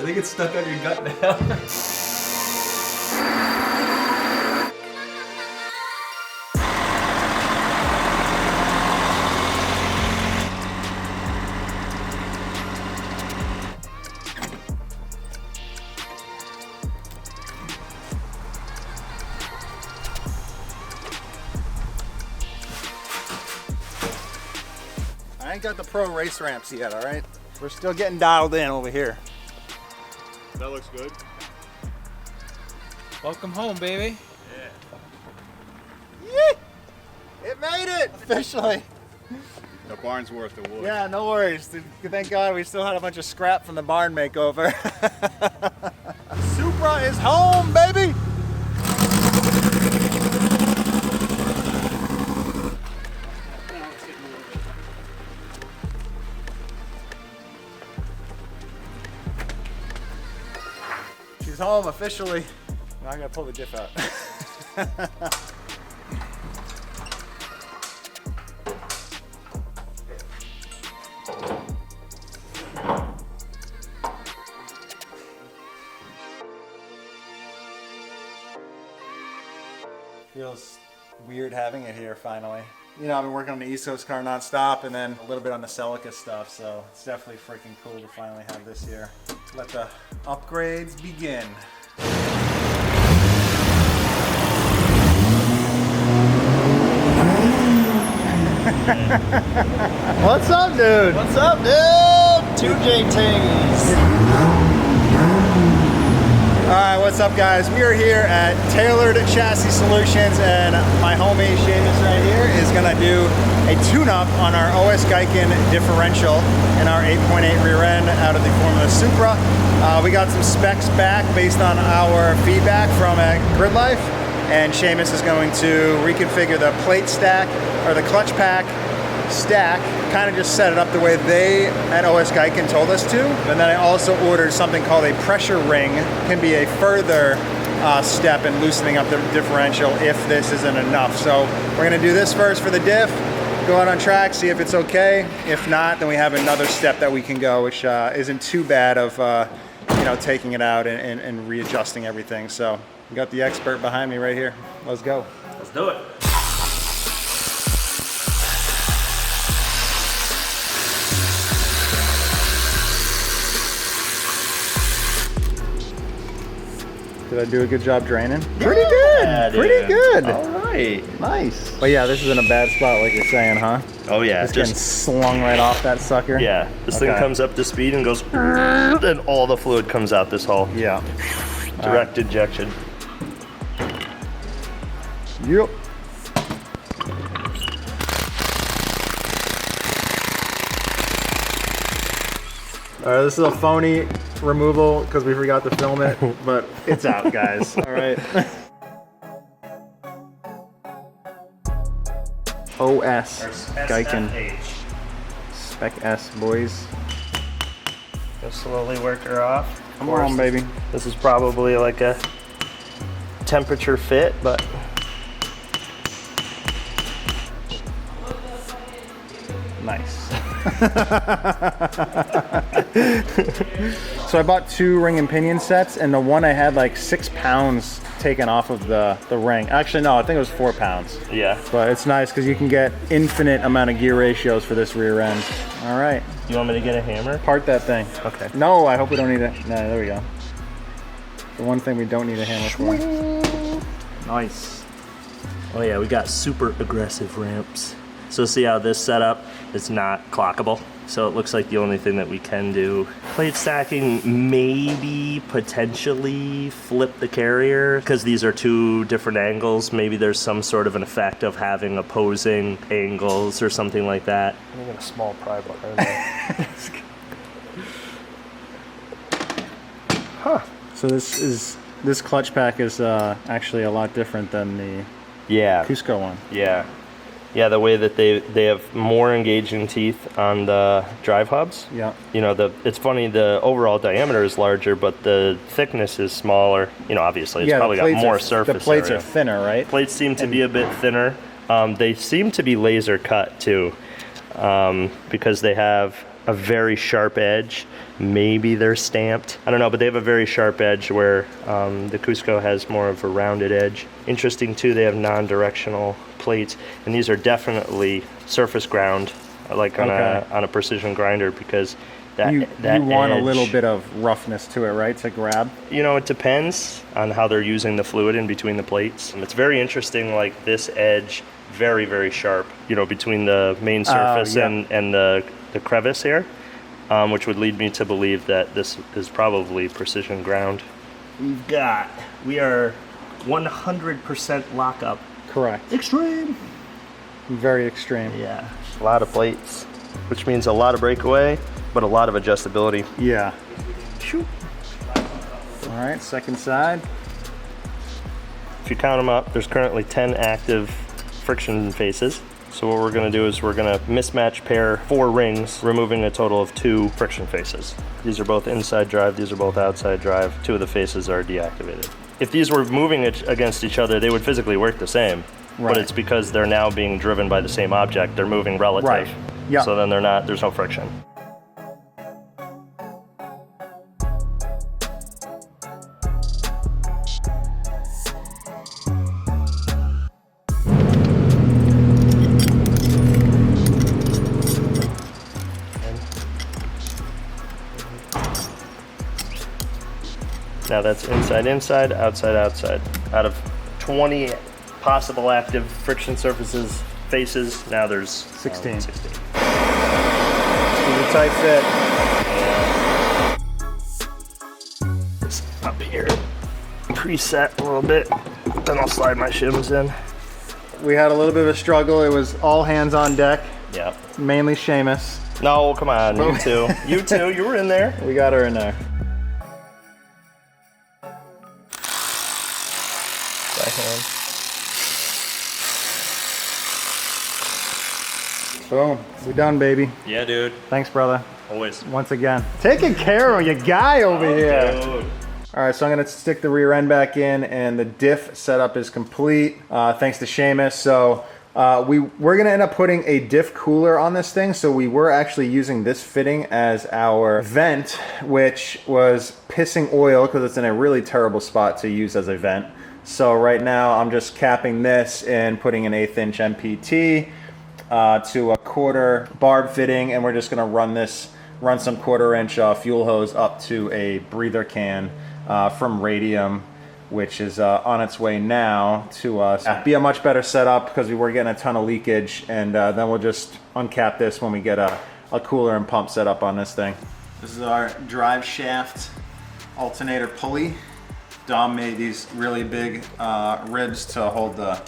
think it's stuck on your gut now. I ain't got the pro race ramps yet, all right? We're still getting dialed in over here. That looks good. Welcome home, baby. Yeah. Yee! It made it, officially. The barn's worth the wood. Yeah, no worries. Thank God we still had a bunch of scrap from the barn makeover. Supra is home, baby! She's home officially. Now I gotta pull the diff out. Feels weird having it here finally. You know, I've been working on the East Coast car nonstop and then a little bit on the Celica stuff, so it's definitely freaking cool to finally have this here. Let the upgrades begin. What's up, dude? What's up, dude? 2J-Tings. Alright, what's up, guys? We are here at Tailored Chassis Solutions, and my homie Seamus right here is gonna do a tune-up on our OS Geiken differential in our 8.8 rear end out of the Formula Supra. We got some specs back based on our feedback from GridLife, and Seamus is going to reconfigure the plate stack, or the clutch pack stack, kind of just set it up the way they at OS Geiken told us to. And then I also ordered something called a pressure ring. Can be a further step in loosening up the differential if this isn't enough. So we're gonna do this first for the diff, go out on track, see if it's okay. If not, then we have another step that we can go, which isn't too bad of you know, taking it out and readjusting everything. So we got the expert behind me right here. Let's go. Let's do it. Did I do a good job draining? Pretty good. Pretty good. All right. Nice. But yeah, this is in a bad spot, like you're saying, huh? Oh yeah. It's getting slung right off that sucker. Yeah. This thing comes up to speed and goes, and all the fluid comes out this hole. Yeah. Direct injection. Yep. All right, this is a phony removal because we forgot to film it, but it's out, guys. All right. OS Geiken. Spec S, boys. Just slowly work her off. Come on, baby. This is probably like a temperature fit, but nice. So I bought 2 ring and pinion sets, and the one I had like 6 pounds taken off of the ring. Actually, no, I think it was 4 pounds. yeah. But it's nice because you can get infinite amount of gear ratios for this rear end. All right, You want me to get a hammer? part that thing. Okay. No, I hope we don't need it. No, there we go. The one thing we don't need a hammer for. Nice. Oh yeah, we got super aggressive ramps. So see how this setup is not clockable. So it looks like the only thing that we can do. Plate stacking, maybe potentially flip the carrier, because these are 2 different angles. Maybe there's some sort of an effect of having opposing angles or something like that. I'm gonna get a small pry bar. Huh. So this clutch pack is actually a lot different than the Cusco one. Yeah. Yeah, the way that they have more engaging teeth on the drive hubs. Yeah. You know, it's funny, the overall diameter is larger, but the thickness is smaller. You know, obviously it's probably got more surface The plates area. are thinner, right? Plates seem to be a bit thinner. They seem to be laser cut too, because they have a very sharp edge. Maybe they're stamped. I don't know, but they have a very sharp edge where the Cusco has more of a rounded edge. Interesting too, they have non-directional plates, and these are definitely surface ground, like on a precision grinder, because you that want edge, a little bit of roughness to it, right, to grab? You know, it depends on how they're using the fluid in between the plates. And it's very interesting, like this edge, very, very sharp, you know, between the main surface and the crevice here, which would lead me to believe that this is probably precision ground. We are 100% lockup. Correct. Extreme. Very extreme. Yeah. A lot of plates, which means a lot of breakaway, but a lot of adjustability. Yeah. Shoot. All right, second side. If you count them up, there's currently 10 active friction faces. So what we're gonna do is we're gonna mismatch pair 4 rings, removing a total of 2 friction faces. These are both inside drive, these are both outside drive. 2 of the faces are deactivated. If these were moving against each other, they would physically work the same. Right. But it's because they're now being driven by the same object. They're moving relative. Right. Yeah. So then there's no friction. Now that's inside, outside, outside. Out of 20 possible active friction surfaces faces, now there's 16. 16. It's a tight fit. Yeah. It's up here, preset a little bit, then I'll slide my shims in. We had a little bit of a struggle. It was all hands on deck. Yep. Mainly Seamus. No, come on, you two. You two, you were in there. We got her in there. Boom. We done, baby. Yeah, dude. Thanks, brother. Always. Once again. Taking care of your guy over here. Dude. All right, so I'm going to stick the rear end back in, and the diff setup is complete, thanks to Seamus. So we're going to end up putting a diff cooler on this thing. So we were actually using this fitting as our vent, which was pissing oil because it's in a really terrible spot to use as a vent. So right now I'm just capping this and putting an 1/8 inch MPT to a 1/4 barb fitting, and we're just going to run some 1/4 inch fuel hose up to a breather can from Radium, which is on its way now to us. Be a much better setup because we were getting a ton of leakage, and then we'll just uncap this when we get a cooler and pump set up on this thing. This is our drive shaft alternator pulley. Dom made these really big ribs to hold the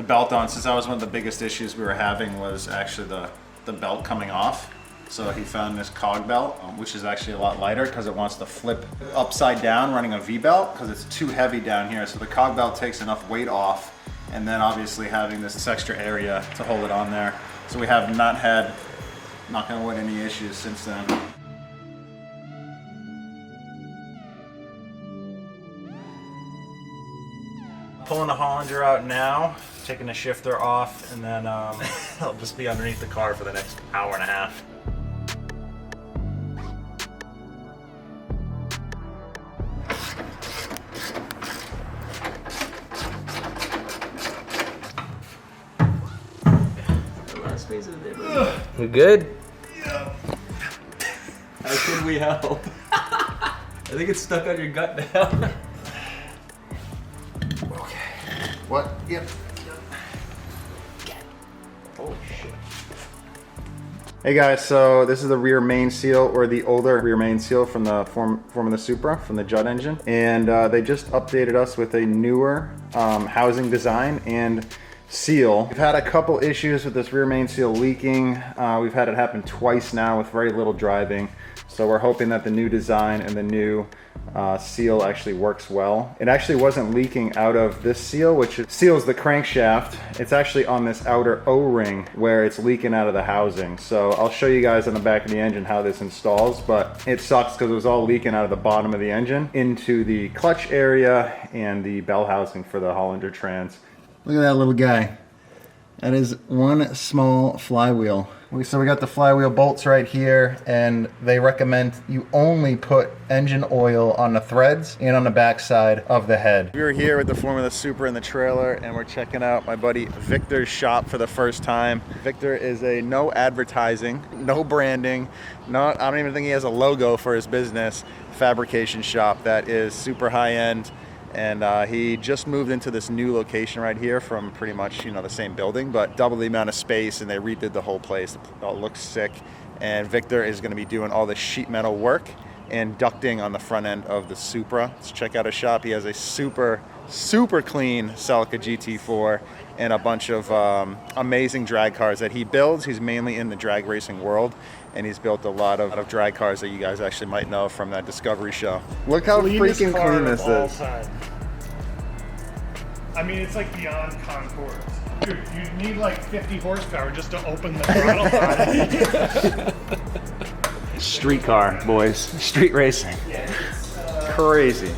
belt on, since that was one of the biggest issues we were having, was actually the belt coming off. So he found this cog belt, which is actually a lot lighter because it wants to flip upside down running a V-belt because it's too heavy down here. So the cog belt takes enough weight off, and then obviously having this extra area to hold it on there. So we have not had, knock on wood, any issues since then. Pulling the Hollander out now, taking the shifter off, and then I'll just be underneath the car for the next hour and a half. You good? Yeah. How can we help? I think it's stuck on your gut now. What? Yep. Oh shit. Hey guys, so this is the rear main seal, or the older rear main seal from the Formula Supra, from the Judd engine. And they just updated us with a newer housing design and seal. We've had a couple issues with this rear main seal leaking. We've had it happen twice now with very little driving. So we're hoping that the new design and the new seal actually works well. It actually wasn't leaking out of this seal, which seals the crankshaft. It's actually on this outer O-ring where it's leaking out of the housing. So I'll show you guys on the back of the engine how this installs, but it sucks because it was all leaking out of the bottom of the engine into the clutch area and the bell housing for the Hollander trans. Look at that little guy. That is one small flywheel. So we got the flywheel bolts right here, and they recommend you only put engine oil on the threads and on the back side of the head. We were here with the Formula Supra in the trailer, and we're checking out my buddy Victor's shop for the first time. Victor is a no advertising, no branding, I don't even think he has a logo for his business, fabrication shop that is super high end. And he just moved into this new location right here from pretty much, the same building, but double the amount of space, and they redid the whole place. It all looks sick. And Victor is going to be doing all the sheet metal work and ducting on the front end of the Supra. Let's check out his shop. He has a super clean Celica GT4 and a bunch of amazing drag cars that he builds. He's mainly in the drag racing world, and he's built a lot of drag cars that you guys actually might know from that Discovery show. Look how freaking clean this is. I mean, it's like beyond Concord. Dude, you need like 50 horsepower just to open the throttle. Street car, boys. Street racing. Yeah, Crazy.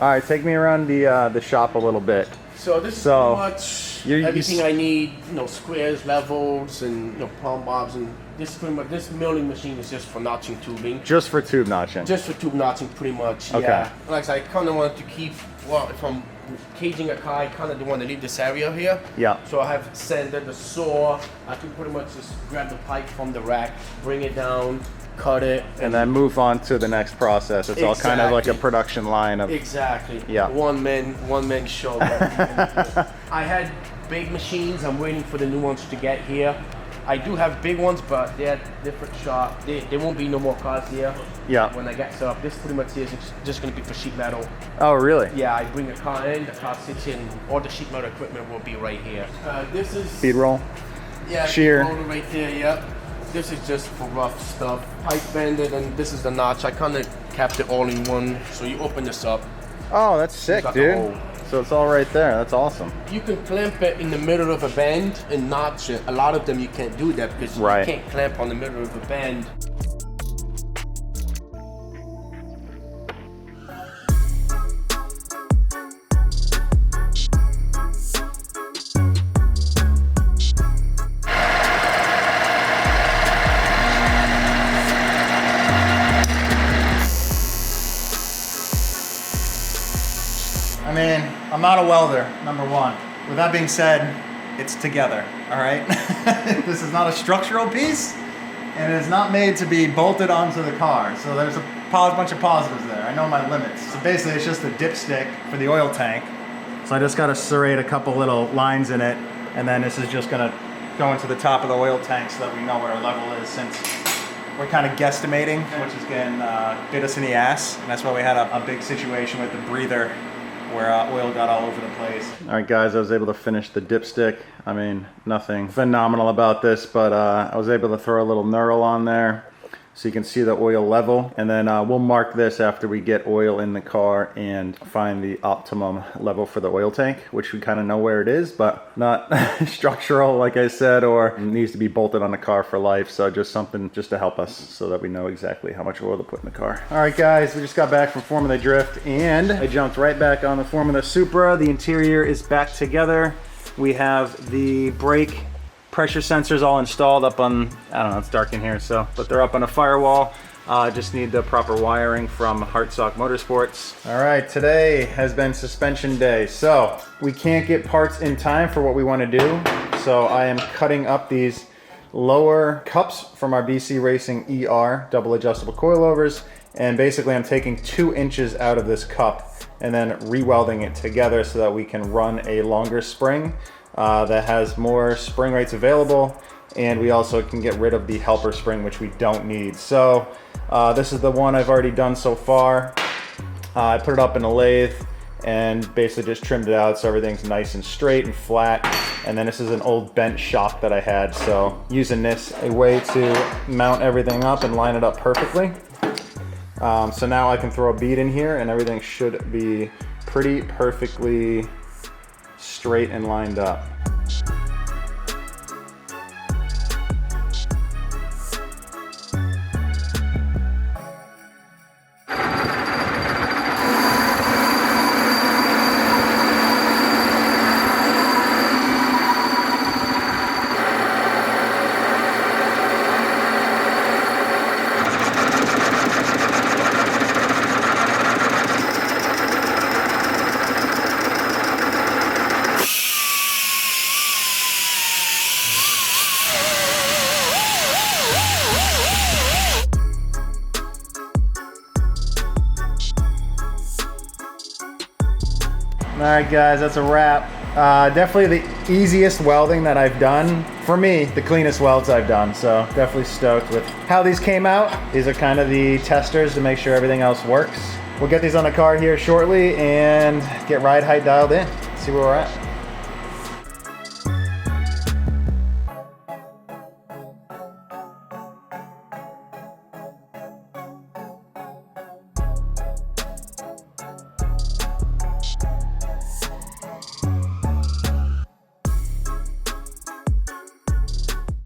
All right, take me around the shop a little bit. So this is pretty much everything I need, squares, levels, and palm bobs, and this is pretty much, this milling machine is just for notching tubing. Just for tube notching? Just for tube notching, pretty much, okay. Yeah. Like I said, I kind of wanted to keep, if I'm caging a car, I kind of want to leave this area here. Yeah. So I have sanded the saw. I can pretty much just grab the pipe from the rack, bring it down, cut it, and then move on to the next process. It's all kind of like a production line of one man show. I had big machines. I'm waiting for the new ones to get here. I do have big ones, but they're at different shop. There won't be no more cars here. Yeah. When I get set up, this pretty much is just going to be for sheet metal. Oh, really? Yeah, I bring a car in, the car sits in, all the sheet metal equipment will be right here. This is speed roll. Yeah, shear. Roller right there. Yep. This is just for rough stuff. Pipe banded, and this is the notch. I kind of capped it all in one. So you open this up. Oh, that's sick, dude. So it's all right there. That's awesome. You can clamp it in the middle of a bend and notch it. A lot of them you can't do that because you can't clamp on the middle of a bend. I mean, I'm not a welder, number one. With that being said, it's together, all right? This is not a structural piece, and it is not made to be bolted onto the car. So there's a bunch of positives there. I know my limits. So basically, it's just a dipstick for the oil tank. So I just got to serrate a couple little lines in it, and then this is just gonna go into the top of the oil tank so that we know what our level is, since we're kind of guesstimating, which is getting bit us in the ass. And that's why we had a big situation with the breather where oil got all over the place. All right, guys, I was able to finish the dipstick. I mean, nothing phenomenal about this, but I was able to throw a little knurl on there so you can see the oil level. And then we'll mark this after we get oil in the car and find the optimum level for the oil tank, which we kind of know where it is, but not structural, like I said, or needs to be bolted on the car for life. So just something just to help us so that we know exactly how much oil to put in the car. All right, guys, we just got back from Formula Drift, and I jumped right back on the Formula Supra. The interior is back together. We have the brake pressure sensors all installed up on, I don't know, it's dark in here, but they're up on a firewall. Just need the proper wiring from Hartsock Motorsports. All right, today has been suspension day, so we can't get parts in time for what we want to do. So I am cutting up these lower cups from our BC Racing ER double adjustable coilovers, and basically I'm taking 2 inches out of this cup and then re-welding it together so that we can run a longer spring that has more spring rates available, and we also can get rid of the helper spring, which we don't need. So this is the one I've already done so far. I put it up in a lathe and basically just trimmed it out so everything's nice and straight and flat. And then this is an old bent shock that I had, so using this a way to mount everything up and line it up perfectly. So now I can throw a bead in here and everything should be pretty perfectly straight and lined up. All right, guys, that's a wrap. Definitely the easiest welding that I've done. For me, the cleanest welds I've done. So definitely stoked with how these came out. These are kind of the testers to make sure everything else works. We'll get these on the car here shortly and get ride height dialed in. See where we're at.